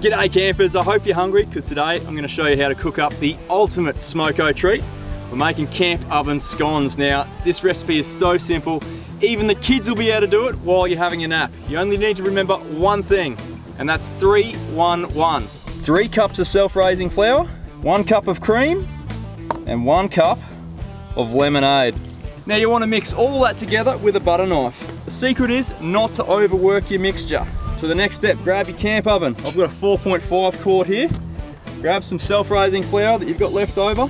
G'day campers, I hope you're hungry because today I'm going to show you how to cook up the ultimate smoko treat. We're making camp oven scones. Now, this recipe is so simple, even the kids will be able to do it while you're having a nap. You only need to remember one thing, and that's 3-1-1. 3 cups of self-raising flour, 1 cup of cream, and 1 cup of lemonade. Now you want to mix all that together with a butter knife. The secret is not to overwork your mixture. So the next step, grab your camp oven. I've got a 4.5 quart here. Grab some self-raising flour that you've got left over.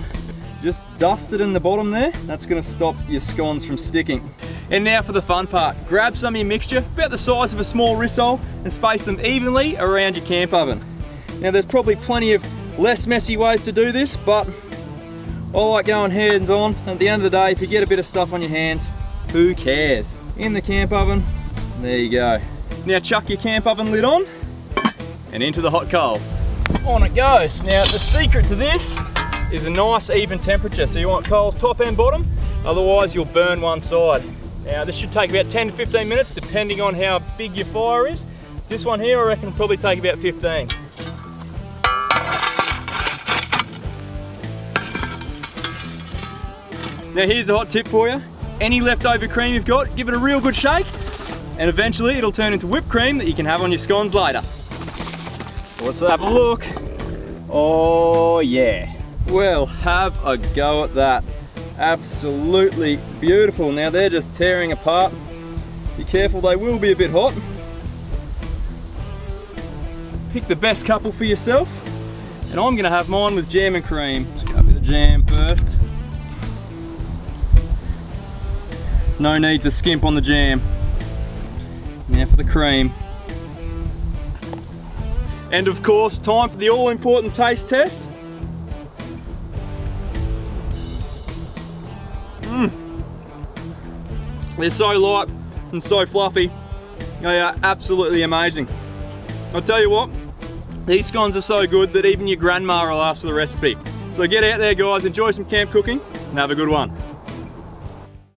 Just dust it in the bottom there. That's going to stop your scones from sticking. And now for the fun part. Grab some of your mixture, about the size of a small risol, and space them evenly around your camp oven. Now there's probably plenty of less messy ways to do this, but I like going hands on. At the end of the day, if you get a bit of stuff on your hands, who cares? In the camp oven, there you go. Now chuck your camp oven lid on and into the hot coals. On it goes. Now the secret to this is a nice even temperature. So you want coals top and bottom, otherwise you'll burn one side. Now this should take about 10 to 15 minutes depending on how big your fire is. This one here I reckon will probably take about 15. Now here's a hot tip for you. Any leftover cream you've got, give it a real good shake, and eventually it'll turn into whipped cream that you can have on your scones later. Let's have a look. Oh yeah. Well, have a go at that. Absolutely beautiful. Now they're just tearing apart. Be careful, they will be a bit hot. Pick the best couple for yourself, and I'm gonna have mine with jam and cream. Let's go a bit of jam first. No need to skimp on the jam. Now for the cream. And of course, time for the all-important taste test. They're so light and so fluffy. They are absolutely amazing. I'll tell you what, these scones are so good that even your grandma will ask for the recipe. So get out there guys, enjoy some camp cooking, and have a good one.